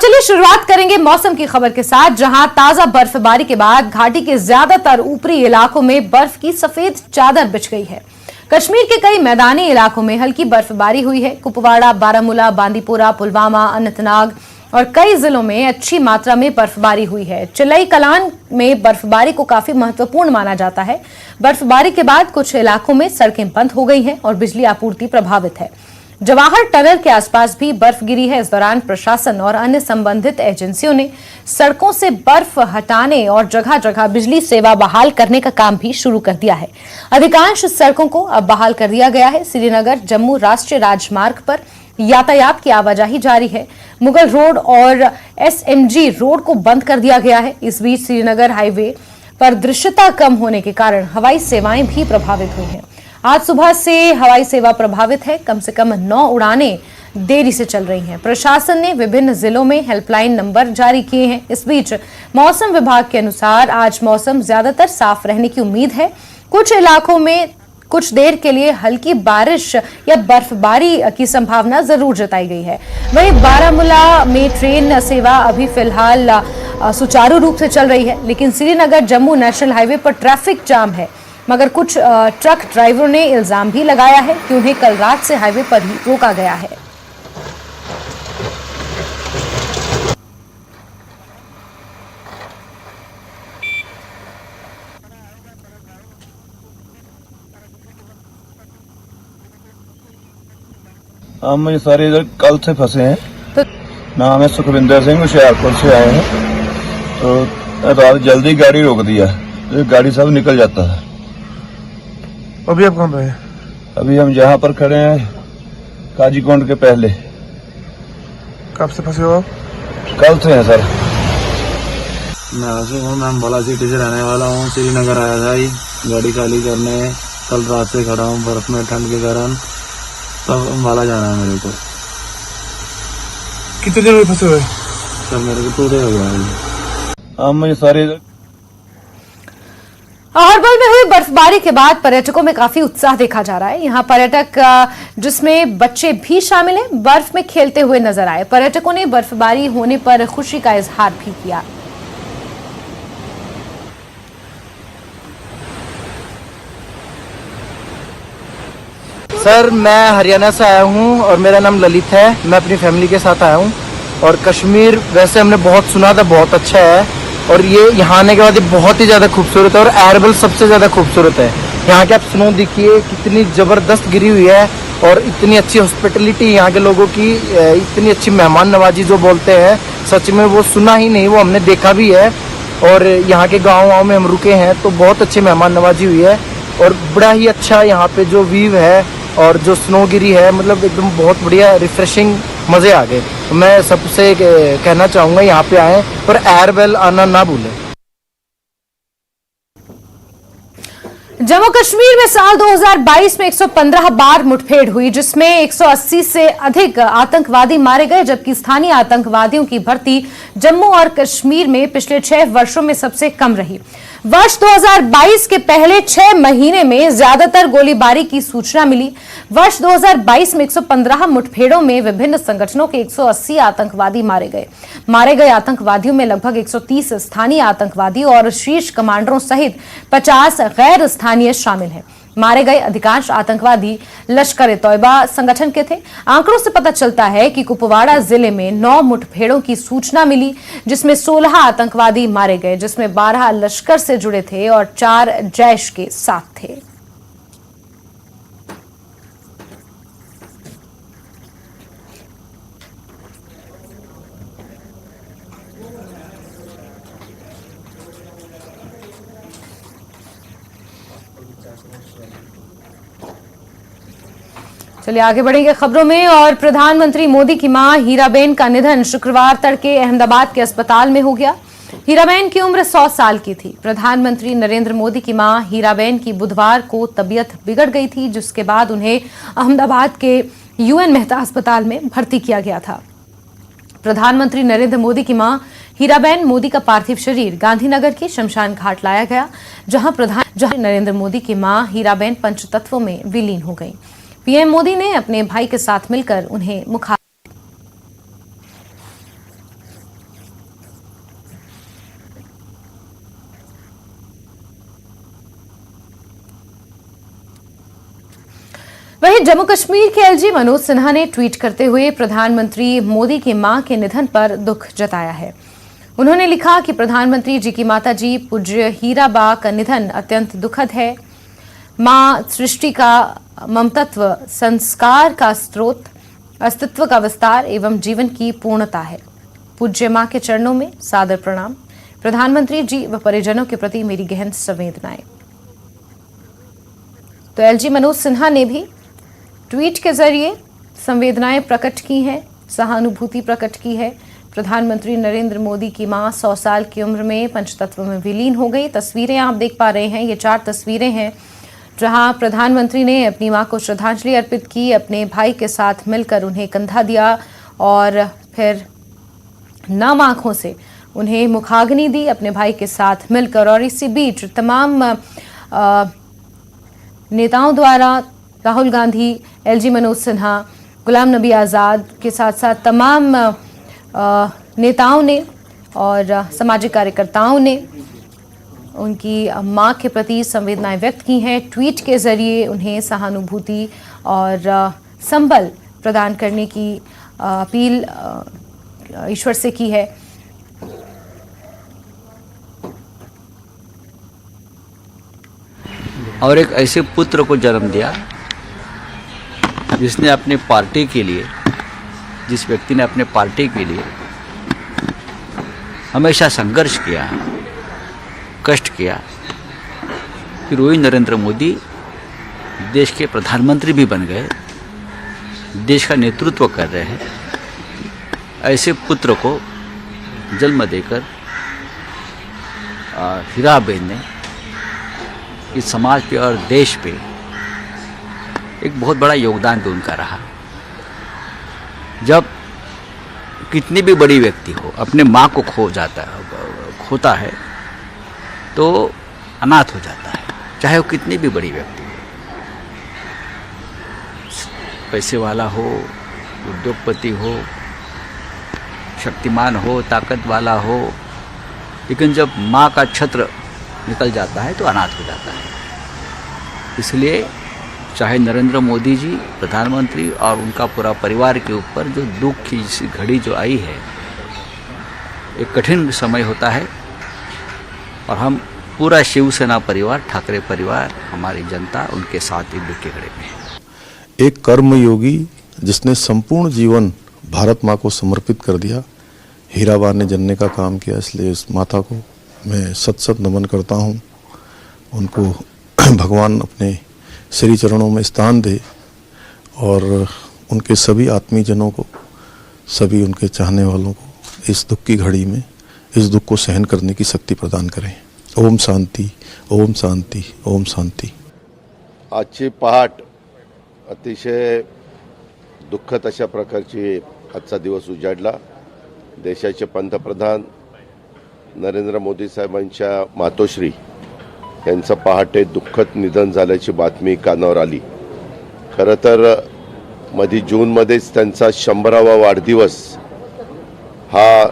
चलिए शुरुआत करेंगे मौसम की खबर के साथ, जहां ताजा बर्फबारी के बाद घाटी के ज्यादातर ऊपरी इलाकों में बर्फ की सफेद चादर बिछ गई है। कश्मीर के कई मैदानी इलाकों में हल्की बर्फबारी हुई है। कुपवाड़ा, बारामूला, बांदीपोरा, पुलवामा, अनंतनाग और कई जिलों में अच्छी मात्रा में बर्फबारी हुई है। चिलई कलान में बर्फबारी को काफी महत्वपूर्ण माना जाता है। बर्फबारी के बाद कुछ इलाकों में सड़कें बंद हो गई हैं और बिजली आपूर्ति प्रभावित है। जवाहर टनल के आसपास भी बर्फ गिरी है। इस दौरान प्रशासन और अन्य संबंधित एजेंसियों ने सड़कों से बर्फ हटाने और जगह जगह बिजली सेवा बहाल करने का काम भी शुरू कर दिया है। अधिकांश सड़कों को अब बहाल कर दिया गया है। श्रीनगर जम्मू राष्ट्रीय राजमार्ग पर यातायात की आवाजाही जारी है। मुगल रोड और SMG रोड को बंद कर दिया गया है। इस बीच श्रीनगर हाईवे पर दृश्यता कम होने के कारण हवाई सेवाएं भी प्रभावित हुई हैं। आज सुबह से हवाई सेवा प्रभावित है। कम से कम 9 उड़ानें देरी से चल रही हैं। प्रशासन ने विभिन्न जिलों में हेल्पलाइन नंबर जारी किए हैं। इस बीच मौसम विभाग के अनुसार आज मौसम ज्यादातर साफ रहने की उम्मीद है। कुछ इलाकों में कुछ देर के लिए हल्की बारिश या बर्फबारी की संभावना जरूर जताई गई है। वहीं बारामूला में ट्रेन सेवा अभी फिलहाल सुचारू रूप से चल रही है, लेकिन श्रीनगर जम्मू नेशनल हाईवे पर ट्रैफिक जाम है। मगर कुछ ट्रक ड्राइवरों ने इल्जाम भी लगाया है कि उन्हें कल रात से हाईवे पर ही रोका गया है। हम ये सारे इधर कल से फंसे हैं। नाम है सुखविंदर सिंह, होशियारपुर से आए हैं। तो रात जल्दी गाड़ी रोक दिया, तो गाड़ी सब निकल जाता है। अभी आप कहाँ पे हैं? अभी हम जहाँ पर खड़े हैं काजीकोंड के पहले। कब से फंसे हो आप? कल से हैं सर। मैं आसिफ हूँ, मैं अम्बाला सिटी से रहने वाला हूँ। श्रीनगर आया था ही गाड़ी खाली करने। कल रात से खड़ा हूँ बर्फ में, ठंड के कारण। तब अम्बाला जाना है मेरे को। कितने दिन में फंसे हुए? सर मेरे को पूरे हो गया है। हम ये सारे इधर हरबल में हुई बर्फबारी के बाद पर्यटकों में काफी उत्साह देखा जा रहा है। यहाँ पर्यटक जिसमें बच्चे भी शामिल हैं, बर्फ में खेलते हुए नजर आए। पर्यटकों ने बर्फबारी होने पर खुशी का इजहार भी किया। सर मैं हरियाणा से आया हूँ और मेरा नाम ललित है। मैं अपनी फैमिली के साथ आया हूँ। और कश्मीर वैसे हमने बहुत सुना था, बहुत अच्छा है। और ये यहाँ आने के बाद ये बहुत ही ज़्यादा खूबसूरत है। और एयरबल सबसे ज़्यादा खूबसूरत है। यहाँ के आप स्नो देखिए कितनी ज़बरदस्त गिरी हुई है। और इतनी अच्छी हॉस्पिटलिटी यहाँ के लोगों की, इतनी अच्छी मेहमान नवाजी जो बोलते हैं, सच में वो सुना ही नहीं, वो हमने देखा भी है। और यहाँ के गाँव में हम रुके हैं तो बहुत अच्छी मेहमान नवाजी हुई है। और बड़ा ही अच्छा यहाँ पे जो व्यू है और जो स्नो गिरी है, मतलब एकदम बहुत बढ़िया रिफ्रेशिंग, मज़े आ गए। तो मैं सबसे कहना चाहूँगा यहाँ पे आएँ पर एयरबेल आना ना भूलें। जम्मू कश्मीर में साल 2022 में 115 बार मुठभेड़ हुई, जिसमें 180 से अधिक आतंकवादी मारे गए, जबकि स्थानीय आतंकवादियों की भर्ती जम्मू और कश्मीर में पिछले 6 वर्षों में सबसे कम रही। वर्ष 2022 के पहले 6 महीने में ज्यादातर गोलीबारी की सूचना मिली। वर्ष 2022 में 115 मुठभेड़ों में विभिन्न संगठनों के 180 आतंकवादी मारे गए। मारे गए आतंकवादियों में लगभग 130 स्थानीय आतंकवादी और शीर्ष कमांडरों सहित 50 गैर स्थानीय शामिल हैं। मारे गए अधिकांश आतंकवादी लश्कर-ए-तौयबा संगठन के थे। आंकड़ों से पता चलता है कि कुपवाड़ा जिले में 9 मुठभेड़ों की सूचना मिली, जिसमें 16 आतंकवादी मारे गए, जिसमें 12 लश्कर से जुड़े थे और 4 जैश के साथ थे। चलिए आगे बढ़ेंगे खबरों में। और प्रधानमंत्री मोदी की मां हीराबेन का निधन शुक्रवार तड़के अहमदाबाद के अस्पताल में हो गया। हीराबेन की उम्र 100 साल की थी। प्रधानमंत्री नरेंद्र मोदी की मां हीराबेन की बुधवार को तबीयत बिगड़ गई थी, जिसके बाद उन्हें अहमदाबाद के UN मेहता अस्पताल में भर्ती किया गया था। प्रधानमंत्री नरेंद्र मोदी की मां हीराबेन मोदी का पार्थिव शरीर गांधीनगर के शमशान घाट लाया गया, जहां नरेंद्र मोदी की मां हीराबेन पंचतत्वों में विलीन हो गई। पीएम मोदी ने अपने भाई के साथ मिलकर उन्हें जम्मू कश्मीर के एलजी मनोज सिन्हा ने ट्वीट करते हुए प्रधानमंत्री मोदी की मां के निधन पर दुख जताया है। उन्होंने लिखा कि प्रधानमंत्री जी की माताजी पूज्य हीराबा का निधन अत्यंत दुखद है। मां सृष्टि का ममतत्व, संस्कार का स्रोत, अस्तित्व का विस्तार एवं जीवन की पूर्णता है। पूज्य मां के चरणों में सादर प्रणाम। प्रधानमंत्री जी व परिजनों के प्रति मेरी गहन संवेदनाएं। तो एलजी मनोज सिन्हा ने भी ट्वीट के जरिए संवेदनाएं प्रकट की हैं, सहानुभूति प्रकट की है। प्रधानमंत्री नरेंद्र मोदी की मां 100 साल की उम्र में पंचतत्व में विलीन हो गई। तस्वीरें आप देख पा रहे हैं, ये 4 तस्वीरें हैं जहां प्रधानमंत्री ने अपनी मां को श्रद्धांजलि अर्पित की, अपने भाई के साथ मिलकर उन्हें कंधा दिया और फिर नम आंखों से उन्हें मुखाग्नि दी अपने भाई के साथ मिलकर। और इसी बीच तमाम नेताओं द्वारा राहुल गांधी, एलजी मनोज सिन्हा, गुलाम नबी आज़ाद के साथ साथ तमाम नेताओं ने और सामाजिक कार्यकर्ताओं ने उनकी मां के प्रति संवेदनाएं व्यक्त की हैं। ट्वीट के जरिए उन्हें सहानुभूति और संबल प्रदान करने की अपील ईश्वर से की है। और एक ऐसे पुत्र को जन्म दिया जिसने अपनी पार्टी के लिए, जिस व्यक्ति ने अपने पार्टी के लिए हमेशा संघर्ष किया, कष्ट किया। फिर वही नरेंद्र मोदी देश के प्रधानमंत्री भी बन गए, देश का नेतृत्व कर रहे हैं। ऐसे पुत्र को जन्म देकर हीराबेन ने इस समाज पे और देश पे एक बहुत बड़ा योगदान भी उनका रहा। जब कितनी भी बड़ी व्यक्ति हो अपने माँ को खोता है तो अनाथ हो जाता है, चाहे वो कितनी भी बड़ी व्यक्ति हो, पैसे वाला हो, उद्योगपति हो, शक्तिमान हो, ताकत वाला हो, लेकिन जब माँ का छत्र निकल जाता है तो अनाथ हो जाता है। इसलिए चाहे नरेंद्र मोदी जी प्रधानमंत्री और उनका पूरा परिवार के ऊपर जो दुख की घड़ी जो आई है, एक कठिन समय होता है और हम पूरा शिवसेना परिवार, ठाकरे परिवार, हमारी जनता उनके साथ ही दुख की घड़ी में है। एक कर्मयोगी जिसने संपूर्ण जीवन भारत माँ को समर्पित कर दिया, हीराबा ने जनने का काम किया। इसलिए इस माता को मैं सत नमन करता हूँ। उनको भगवान अपने श्री चरणों में स्थान दे और उनके सभी आत्मीयजनों को, सभी उनके चाहने वालों को इस दुख की घड़ी में इस दुख को सहन करने की शक्ती प्रदान करें। ओम शांति, ओम शांति, ओम शांति। आजची पहाट अतिशय दुःखद अशा प्रकारची आजचा दिवस उजाडला। देशाचे पंतप्रधान नरेंद्र मोदी साहेबांच्या मातोश्री यांचं पहाटे दुःखद निधन झाल्याची बातमी कानावर आली। खरं तर मध्ये जूनमध्येच त्यांचा 100वा वाढदिवस हा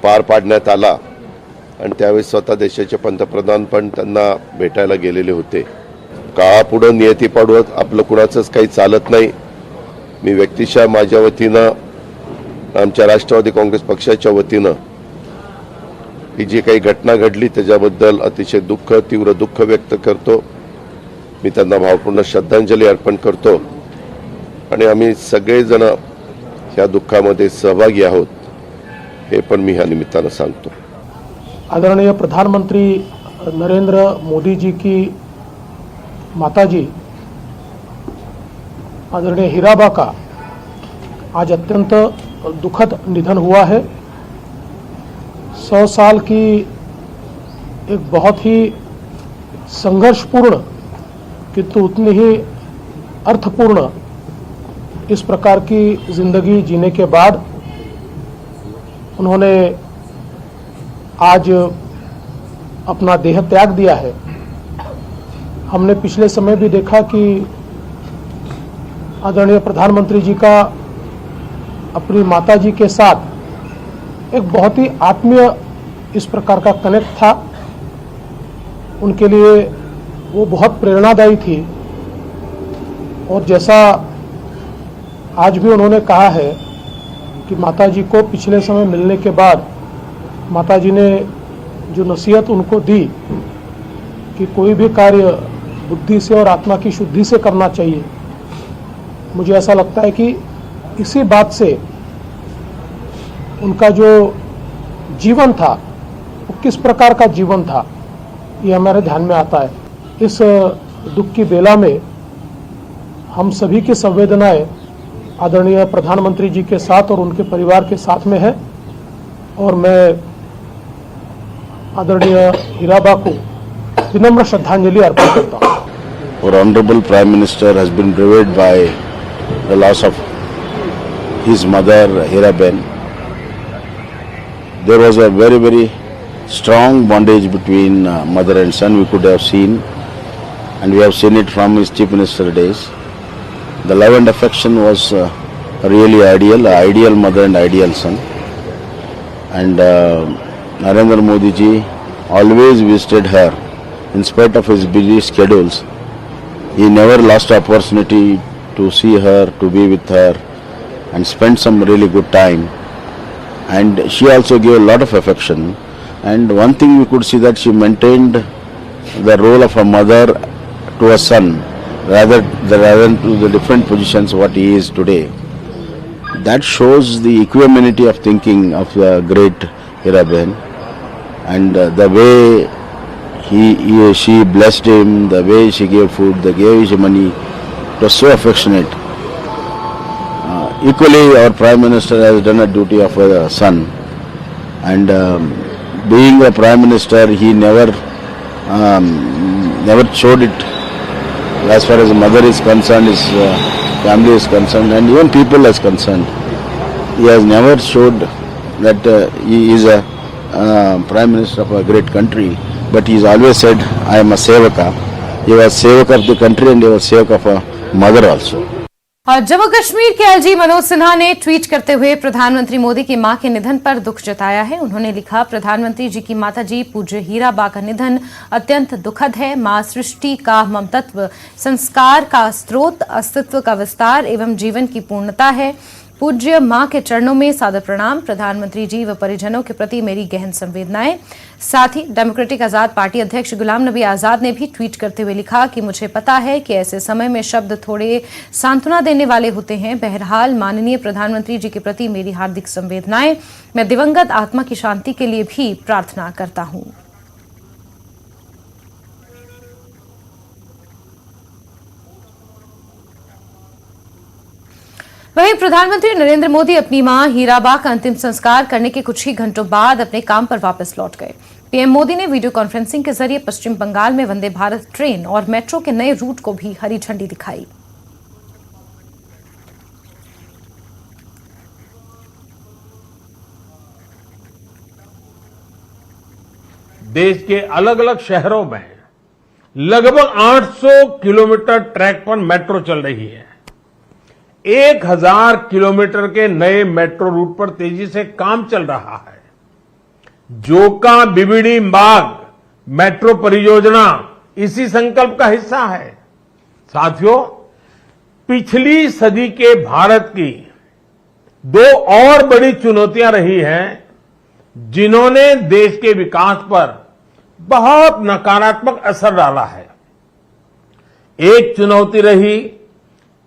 पार पाडण्यात आला आणि त्यावेळी स्वतः देशाचे पंतप्रधान पण त्यांना भेटायला गेलेले होते। काळापुढे नियती पाडवत आपलं कुणाचंच काही चालत नाही। मी व्यक्तिशः माझ्या वतीनं, आमच्या राष्ट्रवादी काँग्रेस पक्षाच्या वतीनं ही जी काही घटना घडली त्याच्याबद्दल अतिशय तीव्र दुःख व्यक्त करतो। मी त्यांना भावपूर्ण श्रद्धांजली अर्पण करतो आणि आम्ही सगळेजण या दुःखामध्ये सहभागी आहोत हे पण मी ह्या निमित्तानं सांगतो। आदरणीय प्रधानमंत्री नरेंद्र मोदी जी की माताजी आदरणीय हीराबा का आज अत्यंत दुखद निधन हुआ है। 100 साल की एक बहुत ही संघर्षपूर्ण किंतु उतनी ही अर्थपूर्ण इस प्रकार की जिंदगी जीने के बाद उन्होंने आज अपना देह त्याग दिया है। हमने पिछले समय भी देखा कि आदरणीय प्रधानमंत्री जी का अपनी माताजी के साथ एक बहुत ही आत्मीय इस प्रकार का कनेक्ट था। उनके लिए वो बहुत प्रेरणादायी थी। और जैसा आज भी उन्होंने कहा है कि माताजी को पिछले समय मिलने के बाद माताजी ने जो नसीहत उनको दी कि कोई भी कार्य बुद्धि से और आत्मा की शुद्धि से करना चाहिए, मुझे ऐसा लगता है कि इसी बात से उनका जो जीवन था वो किस प्रकार का जीवन था ये हमारे ध्यान में आता है। इस दुख की बेला में हम सभी की संवेदनाएं आदरणीय प्रधानमंत्री जी के साथ और उनके परिवार के साथ में है और मैं आदरणीय हीराबा को विनम्र श्रद्धांजलि अर्पण करता हूँ। Our Honorable Prime Minister has been bereaved by the loss of his mother, Hiraben. There was a very, very strong bondage between mother and son, we could have seen, and we have seen it from his Chief Minister days. The love and affection was really ideal mother and ideal son. And Narendra Modi ji always visited her in spite of his busy schedules. He never lost the opportunity to see her, to be with her and spend some really good time. And she also gave a lot of affection. And one thing we could see that she maintained the role of a mother to a son rather than to the different positions what he is today. That shows the equanimity of thinking of the great Hiraben, and the way she blessed him, the way she gave food, the gave him money, it was so affectionate. Equally, our Prime Minister has done a duty of a son, and being a Prime Minister, he never showed it as far as the mother is concerned, his family is concerned, and even people is concerned. He has never showed that he is a Prime Minister of a great country, but he has always said, I am a Sevaka. He was Sevaka of the country and he was Sevaka of a mother also. और जम्मू कश्मीर के LG Manoj Sinha ने tweet करते हुए प्रधानमंत्री मोदी की मां के निधन पर दुख जताया है। उन्होंने लिखा, प्रधानमंत्री जी की माताजी पूज्य हीराबा का निधन अत्यंत दुखद है। मां सृष्टि का ममतत्व, संस्कार का स्रोत, अस्तित्व का विस्तार एवं जीवन की पूर्णता है। पूज्य मां के चरणों में सादर प्रणाम। प्रधानमंत्री जी व परिजनों के प्रति मेरी गहन संवेदनाएं। साथ ही डेमोक्रेटिक आजाद पार्टी अध्यक्ष गुलाम नबी आजाद ने भी ट्वीट करते हुए लिखा कि मुझे पता है कि ऐसे समय में शब्द थोड़े सांत्वना देने वाले होते हैं। बहरहाल माननीय प्रधानमंत्री जी के प्रति मेरी हार्दिक संवेदनाएं। मैं दिवंगत आत्मा की शांति के लिए भी प्रार्थना करता हूं। वहीं प्रधानमंत्री नरेंद्र मोदी अपनी मां हीराबा का अंतिम संस्कार करने के कुछ ही घंटों बाद अपने काम पर वापस लौट गए। पीएम मोदी ने वीडियो कॉन्फ्रेंसिंग के जरिए पश्चिम बंगाल में वंदे भारत ट्रेन और मेट्रो के नए रूट को भी हरी झंडी दिखाई। देश के अलग अलग शहरों में लगभग 800 किलोमीटर ट्रैक पर मेट्रो चल रही है। 1000 किलोमीटर के नए मेट्रो रूट पर तेजी से काम चल रहा है। जोका बिबिड़ी मार्ग मेट्रो परियोजना इसी संकल्प का हिस्सा है। साथियों, पिछली सदी के भारत की दो और बड़ी चुनौतियां रही हैं जिन्होंने देश के विकास पर बहुत नकारात्मक असर डाला है। एक चुनौती रही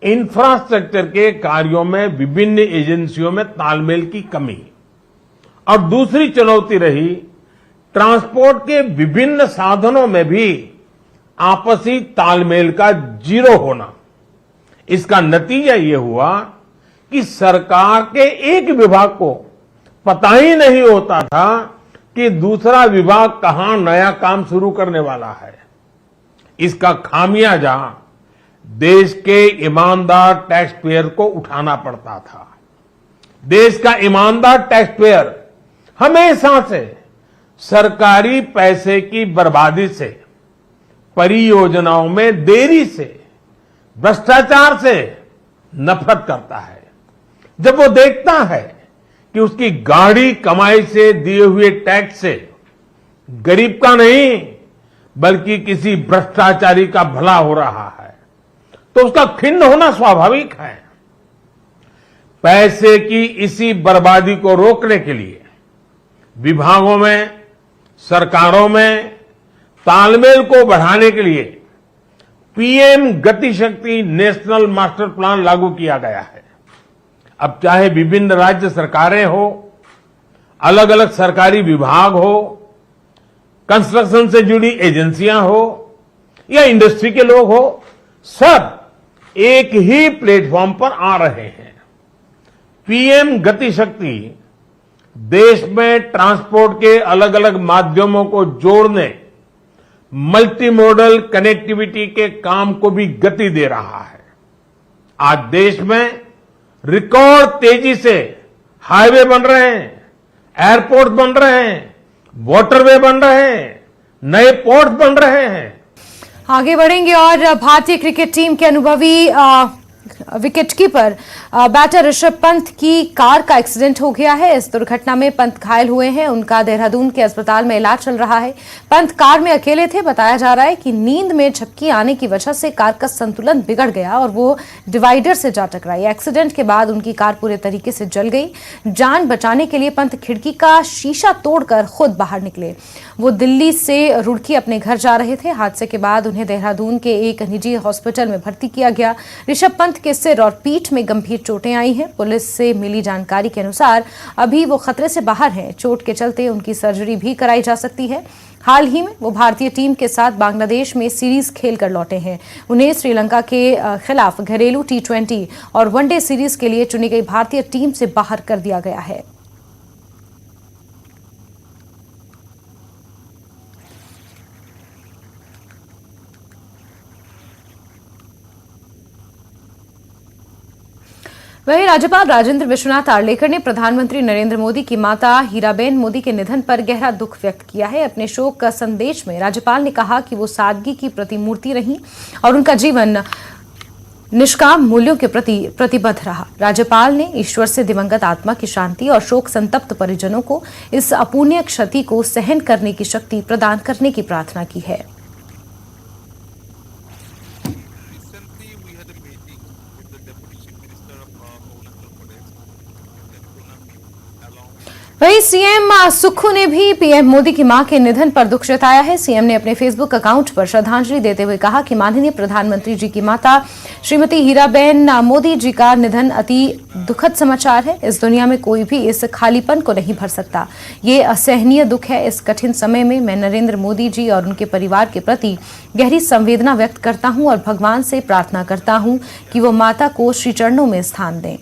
इंफ्रास्ट्रक्चर के कार्यों में विभिन्न एजेंसियों में तालमेल की कमी, और दूसरी चुनौती रही ट्रांसपोर्ट के विभिन्न साधनों में भी आपसी तालमेल का जीरो होना। इसका नतीजा ये हुआ कि सरकार के एक विभाग को पता ही नहीं होता था कि दूसरा विभाग कहां नया काम शुरू करने वाला है। इसका खामियाजा देश के ईमानदार टैक्स पेयर को उठाना पड़ता था। देश का ईमानदार टैक्स पेयर हमेशा से सरकारी पैसे की बर्बादी से, परियोजनाओं में देरी से, भ्रष्टाचार से नफरत करता है। जब वो देखता है कि उसकी गाढ़ी कमाई से दिए हुए टैक्स से गरीब का नहीं बल्कि किसी भ्रष्टाचारी का भला हो रहा है, तो उसका खिन्न होना स्वाभाविक है। पैसे की इसी बर्बादी को रोकने के लिए विभागों में, सरकारों में तालमेल को बढ़ाने के लिए पीएम गति शक्ति नेशनल मास्टर प्लान लागू किया गया है। अब चाहे विभिन्न राज्य सरकारें हो, अलग अलग सरकारी विभाग हो, कंस्ट्रक्शन से जुड़ी एजेंसियां हो या इंडस्ट्री के लोग हो, सब एक ही प्लेटफॉर्म पर आ रहे हैं। पीएम गति शक्ति देश में ट्रांसपोर्ट के अलग अलग माध्यमों को जोड़ने, मल्टी मॉडल कनेक्टिविटी के काम को भी गति दे रहा है। आज देश में रिकॉर्ड तेजी से हाईवे बन रहे हैं, एयरपोर्ट बन रहे हैं, वाटरवे बन रहे हैं, नए पोर्ट बन रहे हैं। आगे बढ़ेंगे और भारतीय क्रिकेट टीम के अनुभवी विकेटकीपर बैटर ऋषभ पंत की कार का एक्सीडेंट हो गया है। इस दुर्घटना में पंत घायल हुए हैं। उनका देहरादून के अस्पताल में इलाज चल रहा है। पंत कार में अकेले थे। बताया जा रहा है कि नींद में झपकी आने की वजह से कार का संतुलन बिगड़ गया और वो डिवाइडर से जा टकराई। एक्सीडेंट के बाद उनकी कार पूरे तरीके से जल गई। जान बचाने के लिए पंत खिड़की का शीशा तोड़कर खुद बाहर निकले। वो दिल्ली से रुड़की अपने घर जा रहे थे। हादसे के बाद उन्हें देहरादून के एक निजी हॉस्पिटल में भर्ती किया गया। ऋषभ पंत के सिर और पीठ में गंभीर चोटें आई हैं। पुलिस से मिली जानकारी के अनुसार अभी वो खतरे से बाहर हैं। चोट के चलते उनकी सर्जरी भी कराई जा सकती है। हाल ही में वो भारतीय टीम के साथ बांग्लादेश में सीरीज खेलकर लौटे हैं। उन्हें श्रीलंका के खिलाफ घरेलू T20 और वनडे सीरीज के लिए चुनी गई भारतीय टीम से बाहर कर दिया गया है। वहीं राज्यपाल राजेंद्र विश्वनाथ आर्लेकर ने प्रधानमंत्री नरेंद्र मोदी की माता हीराबेन मोदी के निधन पर गहरा दुख व्यक्त किया है। अपने शोक का संदेश में राज्यपाल ने कहा कि वो सादगी की प्रतिमूर्ति रहीं और उनका जीवन निष्काम मूल्यों के प्रति प्रतिबद्ध रहा। राज्यपाल ने ईश्वर से दिवंगत आत्मा की शांति और शोक संतप्त परिजनों को इस अपूर्णीय क्षति को सहन करने की शक्ति प्रदान करने की प्रार्थना की है। वहीं सीएम सुक्खू ने भी पीएम मोदी की मां के निधन पर दुख जताया है। सीएम ने अपने फेसबुक अकाउंट पर श्रद्धांजलि देते हुए कहा कि माननीय प्रधानमंत्री जी की माता श्रीमती हीराबेन मोदी जी का निधन अति दुखद समाचार है। इस दुनिया में कोई भी इस खालीपन को नहीं भर सकता। ये असहनीय दुख है। इस कठिन समय में मैं नरेंद्र मोदी जी और उनके परिवार के प्रति गहरी संवेदना व्यक्त करता हूं और भगवान से प्रार्थना करता हूं कि वो माता को श्री चरणों में स्थान दें।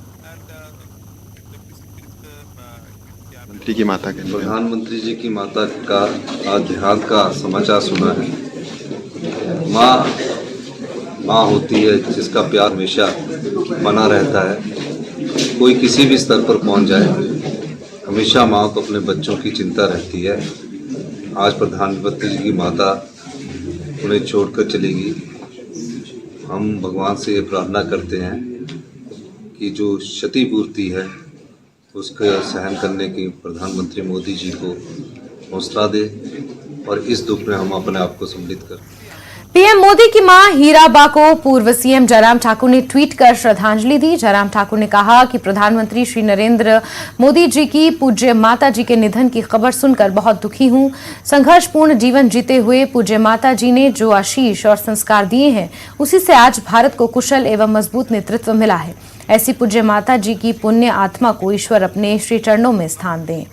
की माता के प्रधानमंत्री जी की माता का आज देहांत का समाचार सुना है। माँ होती है जिसका प्यार हमेशा बना रहता है। कोई किसी भी स्तर पर पहुंच जाए, हमेशा माँ को अपने बच्चों की चिंता रहती है। आज प्रधानमंत्री जी की माता उन्हें छोड़कर चली गई। हम भगवान से ये प्रार्थना करते हैं कि जो क्षतिपूर्ति है उसको सहन करने की प्रधानमंत्री मोदी जी को हौसला दे और इस दुख में हम अपने आप को सम्मिलित करें। पीएम मोदी की मां हीराबा को पूर्व सीएम जयराम ठाकुर ने ट्वीट कर श्रद्धांजलि दी। जयराम ठाकुर ने कहा कि प्रधानमंत्री श्री नरेंद्र मोदी जी की पूज्य माता जी के निधन की खबर सुनकर बहुत दुखी हूं। संघर्षपूर्ण जीवन जीते हुए पूज्य माता जी ने जो आशीष और संस्कार दिए हैं, उसी से आज भारत को कुशल एवं मजबूत नेतृत्व मिला है। ऐसी पूज्य माता जी की पुण्य आत्मा को ईश्वर अपने श्री चरणों में स्थान दें।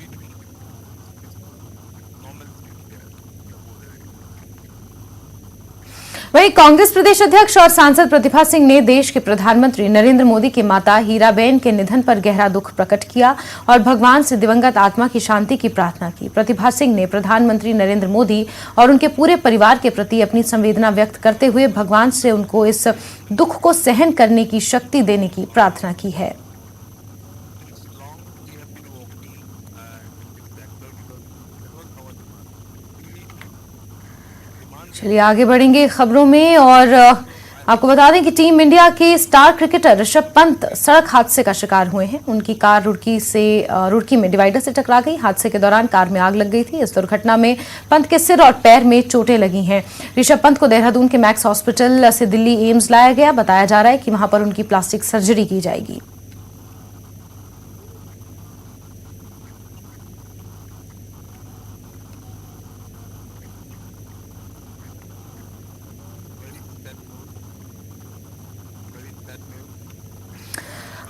वहीं कांग्रेस प्रदेश अध्यक्ष और सांसद प्रतिभा सिंह ने देश के प्रधानमंत्री नरेंद्र मोदी की माता हीराबेन के निधन पर गहरा दुख प्रकट किया और भगवान से दिवंगत आत्मा की शांति की प्रार्थना की। प्रतिभा सिंह ने प्रधानमंत्री नरेंद्र मोदी और उनके पूरे परिवार के प्रति अपनी संवेदना व्यक्त करते हुए भगवान से उनको इस दुख को सहन करने की शक्ति देने की प्रार्थना की है। चलिए आगे बढ़ेंगे खबरों में और आपको बता दें कि टीम इंडिया के स्टार क्रिकेटर ऋषभ पंत सड़क हादसे का शिकार हुए हैं। उनकी कार रुड़की में डिवाइडर से टकरा गई। हादसे के दौरान कार में आग लग गई थी। इस दुर्घटना में पंत के सिर और पैर में चोटें लगी हैं। ऋषभ पंत को देहरादून के मैक्स हॉस्पिटल से दिल्ली एम्स लाया गया। बताया जा रहा है कि वहां पर उनकी प्लास्टिक सर्जरी की जाएगी।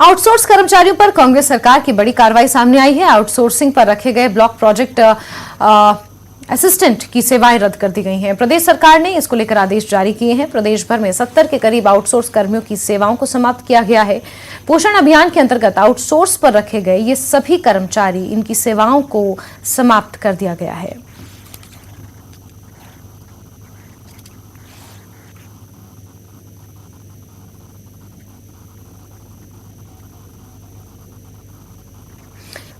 आउटसोर्स कर्मचारियों पर कांग्रेस सरकार की बड़ी कार्रवाई सामने आई है। आउटसोर्सिंग पर रखे गए ब्लॉक प्रोजेक्ट असिस्टेंट की सेवाएं रद्द कर दी गई हैं। प्रदेश सरकार ने इसको लेकर आदेश जारी किए हैं। प्रदेश भर में 70 के करीब आउटसोर्स कर्मियों की सेवाओं को समाप्त किया गया है। पोषण अभियान के अंतर्गत आउटसोर्स पर रखे गए ये सभी कर्मचारी, इनकी सेवाओं को समाप्त कर दिया गया है।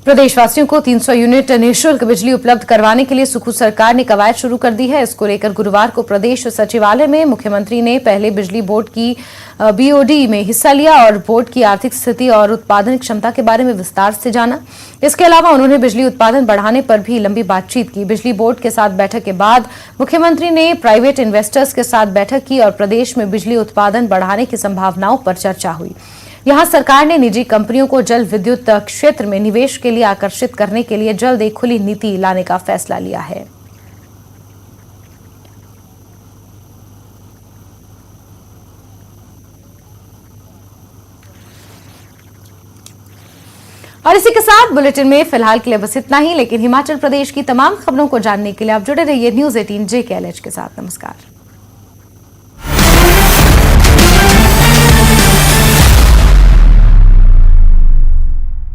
प्रदेशवासियों को 300 यूनिट निःशुल्क बिजली उपलब्ध करवाने के लिए सुखू सरकार ने कवायद शुरू कर दी है। इसको लेकर गुरुवार को प्रदेश सचिवालय में मुख्यमंत्री ने पहले बिजली बोर्ड की बीओडी में हिस्सा लिया और बोर्ड की आर्थिक स्थिति और उत्पादन क्षमता के बारे में विस्तार से जाना। इसके अलावा उन्होंने बिजली उत्पादन बढ़ाने पर भी लंबी बातचीत की। बिजली बोर्ड के साथ बैठक के बाद मुख्यमंत्री ने प्राइवेट इन्वेस्टर्स के साथ बैठक की और प्रदेश में बिजली उत्पादन बढ़ाने की संभावनाओं पर चर्चा हुई। यहां सरकार ने निजी कंपनियों को जल विद्युत क्षेत्र में निवेश के लिए आकर्षित करने के लिए जल्द एक खुली नीति लाने का फैसला लिया है। और इसी के साथ बुलेटिन में फिलहाल के लिए बस इतना ही, लेकिन हिमाचल प्रदेश की तमाम खबरों को जानने के लिए आप जुड़े रहिए न्यूज़ 18 JKLH के साथ। नमस्कार।